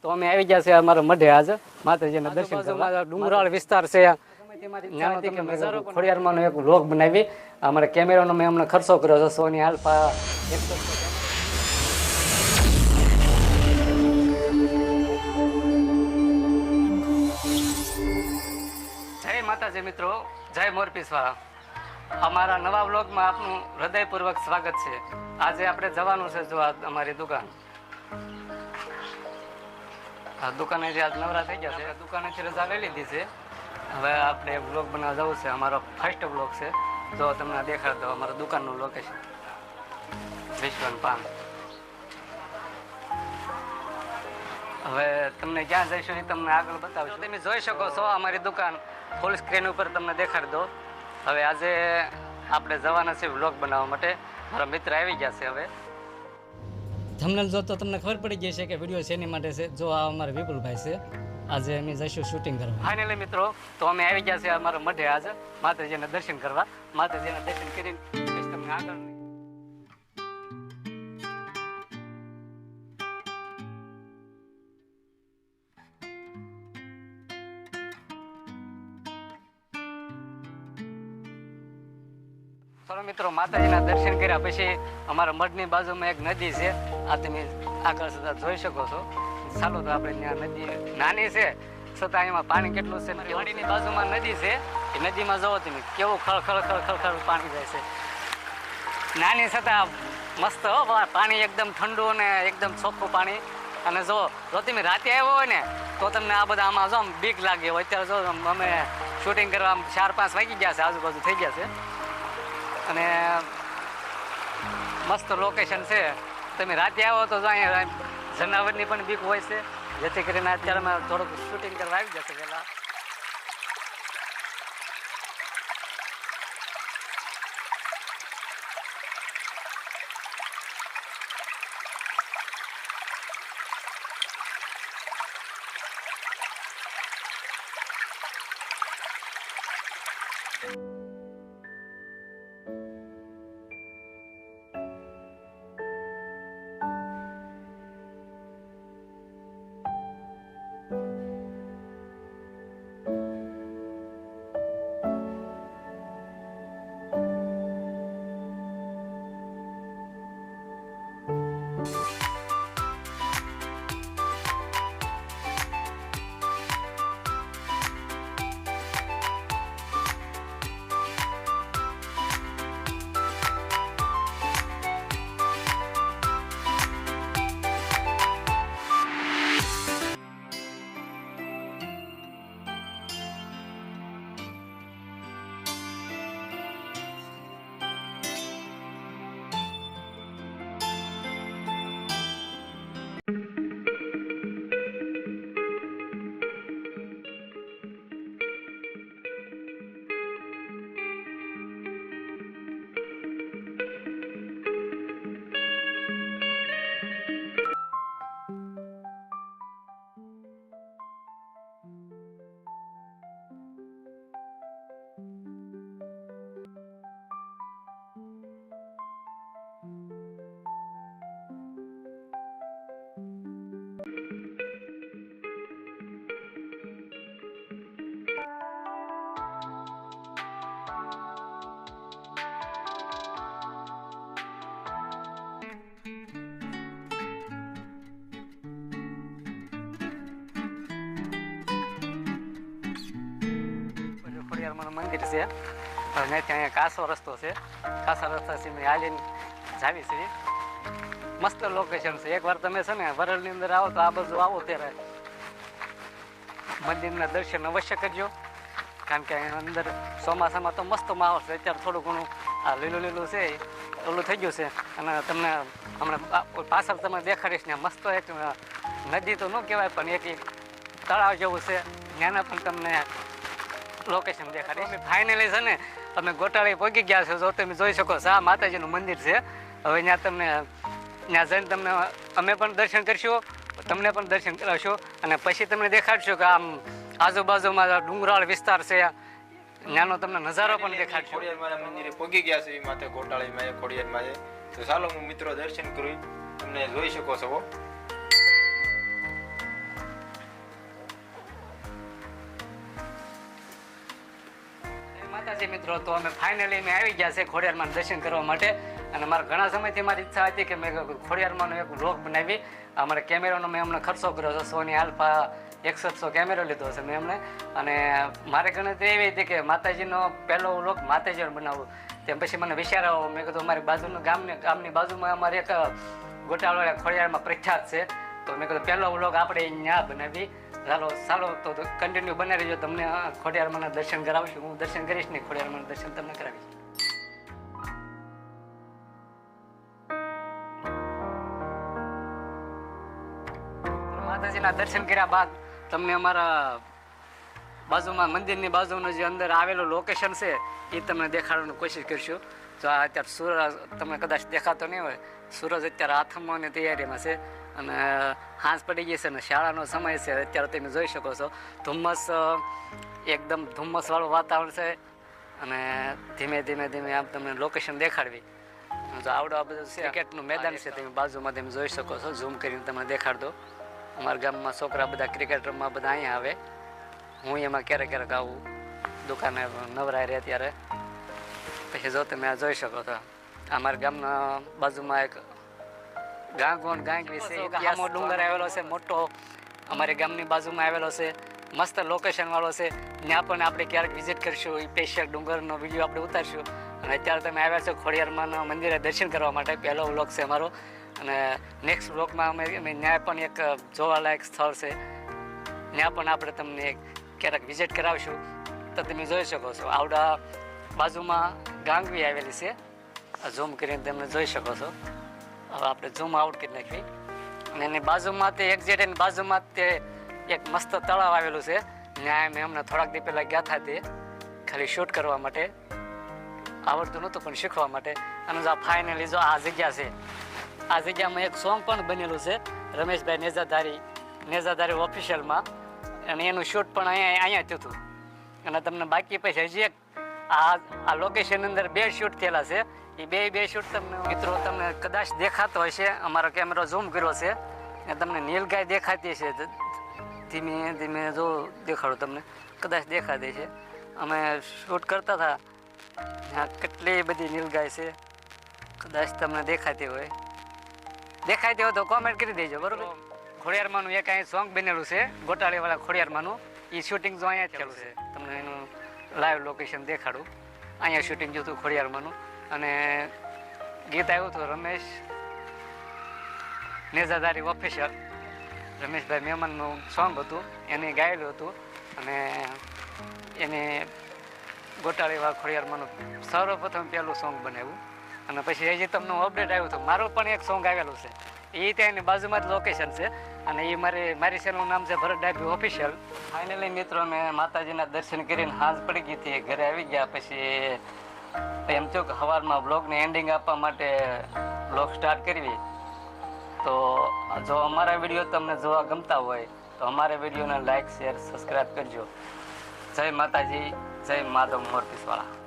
તો અમે આવી ગયા છે અમારા મઢે આજ માતાજીના દર્શન કરવા. ડુંગરાળ વિસ્તાર છે, ખોડિયારમાંનો એક વ્લોગ બનાવી. અમારા કેમેરાનો મેં હમણાં ખર્ચો કર્યો છે સોની આલ્ફા 100. જય માતાજી મિત્રો, જય મોરપીસવાળા. અમારા નવા વ્લોગમાં આપનું હૃદયપૂર્વક સ્વાગત છે. આજે આપણે જવાનું છે જો અમારી દુકાન. દુકાનેથી આજ નવરા થઈ ગયા છે, દુકાનેથી રજા લઈ લીધી છે. હવે આપણે વ્લોગ બનાવવા જવું છે. અમારો ફર્સ્ટ વ્લોગ છે. જો તમને દેખાડ દો અમારા દુકાનનું લોકેશન, વિશ્વન પાન. હવે તમને ક્યાં જઈશું એ તમને આગળ બતાવશું. તમે જોઈ શકો છો અમારી દુકાન ફૂલ સ્ક્રીન ઉપર તમને દેખાડી દો. હવે આજે આપણે જવાના છે વ્લોગ બનાવવા માટે. મારા મિત્ર આવી ગયા છે. હવે થંબનેલ જો તો તમને ખબર પડી ગઈ છે કે વિડીયો શેની માટે છે. જો આ અમારા વિપુલભાઈ છે. આજે અમે જઈશું શૂટિંગ કરવા. ફાઇનલી મિત્રો, તો અમે આવી ગયા છે અમારા મઢે આજે માતાજીના દર્શન કરવા. માતાજીના દર્શન કરીને તમને આગળ મિત્રો માતાજીના દર્શન કર્યા પછી અમારા મઢની બાજુમાં એક નદી છે. આ તમે આગળ સુધી જોઈ શકો છો. ચાલો તો આપણે ત્યાં નદી નાની છે છતાં એમાં પાણી કેટલું છે. વાડીની બાજુમાં નદી છે. એ નદીમાં જુઓ તમે કેવું ખળ પાણી જાય છે. નાની છતાં મસ્ત પાણી, એકદમ ઠંડુ અને એકદમ ચોખ્ખું પાણી. અને જો તમે રાતે આવ્યો હોય ને તો તમને આ બધા આમાં જો આમ બીક લાગે હોય. અત્યારે જો અમે શૂટિંગ કરવા 4-5 વાગી ગયા છે, આજુબાજુ થઈ ગયા છે. અને મસ્ત લોકેશન છે. તમે રાતે આવો તો અહીંયા જનાવરની પણ બીક હોય છે, જેથી કરીને અત્યારે અમે થોડુંક શૂટિંગ કરવા આવી જશે પહેલાં. મંદિર છે. અને ત્યાં કાસો રસ્તો છે. કાસા રસ્તાથી મેં હાલીને જાવી છે. મસ્ત લોકેશન છે. એકવાર તમે છે ને વરલની અંદર આવો તો આ બાજુ આવો ત્યારે મંદિરના દર્શન અવશ્ય કરજો. કારણ કે અંદર ચોમાસામાં તો મસ્ત માહોલ છે. અત્યારે થોડું ઘણું આ લીલું છે ઓલું થઈ ગયું છે. અને તમને હમણાં પાછળ તમે દેખાડીશ ને મસ્ત એક નદી તો ન કહેવાય પણ એક તળાવ જેવું છે. ત્યાંના પણ તમને લોકેશન દેખાડીશ. ફાઇનલી છે ને અમે ગોટાળી પહોંચી ગયા છે. જો તમે જોઈ શકો છો આ માતાજીનું મંદિર છે. હવે ત્યાં તમને ત્યાં જઈને તમને અમે પણ દર્શન કરશું, તમને પણ દર્શન કરાવશું અને પછી તમને દેખાડશું કે આમ આજુબાજુમાં ડુંગરાળ વિસ્તાર છે. ત્યાંનો તમને નજારો પણ દેખાડશું. ખોડિયાર મંદિરે પહોંચી ગયા છે માથે ગોટાળીમાં ખોડિયારમાં છે. તો ચાલો હું મિત્રો દર્શન કરું, તમને જોઈ શકો છો. માતાજી મિત્રો, તો અમે ફાઇનલી મેં આવી ગયા છે ખોડિયારમાં દર્શન કરવા માટે. અને મારા ઘણા સમયથી મારી ઈચ્છા હતી કે મેં ખોડિયારમાંનો એક વ્લોગ બનાવી. અમારા કેમેરાનો મેં હમણાં ખર્ચો કર્યો છે, સોની આલ્ફા 100 કેમેરો લીધો છે મેં એમને. અને મારે ગણતરી એવી હતી કે માતાજીનો પહેલો વ્લોગ માતાજીનો બનાવવું. તેમ પછી મને વિચાર આવ્યો, મેં કીધું અમારી બાજુનું ગામની બાજુમાં અમારે એક ગોટાળવાળા ખોડિયારમાં પ્રખ્યાત છે, તો મેં કીધું પહેલો વ્લોગ આપણે અહીંયા બનાવી. ચાલો તો કન્ટિન્યુ બને રહેજો, તમને ખોડિયારમાંના દર્શન કરાવશું. હું દર્શન કરીશ ને ખોડિયારમાંના દર્શન તમને કરાવીશ. માતાજીના દર્શન કર્યા બાદ તમને અમારા બાજુમાં મંદિરની બાજુનું જે અંદર આવેલું લોકેશન છે એ તમને દેખાડવાની કોશિશ કરીશું. જો આ અત્યારે સૂરજ તમને કદાચ દેખાતો નહીં હોય, સૂરજ અત્યારે આથમવાની તૈયારીમાં છે અને હાંસ પડી ગઈ છે અને શાળાનો સમય છે. અત્યારે તમે જોઈ શકો છો ધુમ્મસ, એકદમ ધુમ્મસવાળું વાતાવરણ છે અને ધીમે ધીમે આમ તમને લોકેશન દેખાડવી. જો આવડો આ બધું છે ક્રિકેટનું મેદાન છે, તમે બાજુમાં તમે જોઈ શકો છો. ઝૂમ કરીને તમને દેખાડ દો. અમારા ગામમાં છોકરા બધા ક્રિકેટ રમવા બધા અહીંયા આવે. હું એમાં ક્યારેક આવું દુકાને નવરાય રહે ત્યારે. પછી જો તમે આ જોઈ શકો છો, અમારા ગામના બાજુમાં એક ગાંગવી છે, આમો ડુંગર આવેલો છે મોટો, અમારી ગામની બાજુમાં આવેલો છે. મસ્ત લોકેશન વાળો છે, ત્યાં પણ આપણે ક્યારેક વિઝિટ કરીશું. એ સ્પેશિયલ ડુંગરનો વિડીયો આપણે ઉતારશું. અને અત્યારે તમે આવ્યા છો ખોડિયારમાંના મંદિરે દર્શન કરવા માટે. પહેલો વ્લોગ છે અમારો. અને નેક્સ્ટ વ્લોગમાં અમે ત્યાં પણ એક જોવાલાયક સ્થળ છે, ત્યાં પણ આપણે તમને ક્યારેક વિઝિટ કરાવીશું. તો તમે જોઈ શકો છો આવડા બાજુમાં ગાંગવી આવેલી છે. ઝૂમ કરીને તમે જોઈ શકો છો. હવે આપણે ઝૂમ આઉટ કરી નાખવી. અને એની બાજુમાં તે એક્ઝેક્ટ એની બાજુમાં તે એક મસ્ત તળાવ આવેલું છે. ત્યાં મેં હમણાં થોડાક દી પહેલાં ગયા હતા તે ખાલી શૂટ કરવા માટે. આવડતું નહોતું પણ શીખવા માટે. અને જો ફાઇનલી જો આ જગ્યા છે, આ જગ્યામાં એક સોંગ પણ બનેલું છે રમેશભાઈ નેઝાધારી ઓફિશિયલમાં. અને એનું શૂટ પણ અહીંયા થયું હતું. અને તમને બાકી પછી હજી એક આ લોકેશન અંદર 2 શૂટ થયેલા છે. એ બે શૂટ તમને મિત્રો તમને કદાચ દેખાતો હશે. અમારો કેમેરો ઝૂમ કર્યો છે અને તમને નીલગાય દેખાતી છે. ધીમે ધીમે જો દેખાડો, તમને કદાચ દેખાતી છે. અમે શૂટ કરતા હતા ત્યાં કેટલી બધી નીલગાય છે. કદાચ તમને દેખાતી હોય તો કોમેન્ટ કરી દેજો, બરોબર. ખોડિયારમાંનું એક અહીં સોંગ બનેલું છે ગોટાળીવાળા ખોડિયારમાંનું. એ શૂટિંગ જો અહીંયા જ ચાલુ છે. તમને એનું લાઈવ લોકેશન દેખાડું. અહીંયા શૂટિંગ જોતું ખોડિયારમાંનું. અને ગીત આવ્યું હતું રમેશ નેઝાધારી ઓફિશિયલ, રમેશભાઈ મહેમાનનું સોંગ હતું, એને ગાયેલું હતું. અને એને ગોટાળીવાળા ખોડિયારમાંનું સર્વપ્રથમ પહેલું સોંગ બનાવ્યું. અને પછી હજી તમને અપડેટ આવ્યું હતું, મારું પણ એક સોંગ આવેલું છે. એ ત્યાં એની બાજુમાં જ લોકેશન છે. અને એ મારી ચેનલનું નામ છે ભરત ડાભી ઓફિશિયલ. ફાઇનલી મિત્રો અમે માતાજીના દર્શન કરીને હાંસ પડી ગઈ હતી, ઘરે આવી ગયા. પછી એમ થયું કે સવારમાં બ્લોગને એન્ડિંગ આપવા માટે બ્લોગ સ્ટાર્ટ કરવી. તો જો અમારા વિડીયો તમને જોવા ગમતા હોય તો અમારા વિડીયોને લાઇક, શેર, સબસ્ક્રાઈબ કરજો. જય માતાજી, જય માધવ મોરપીસવાળા.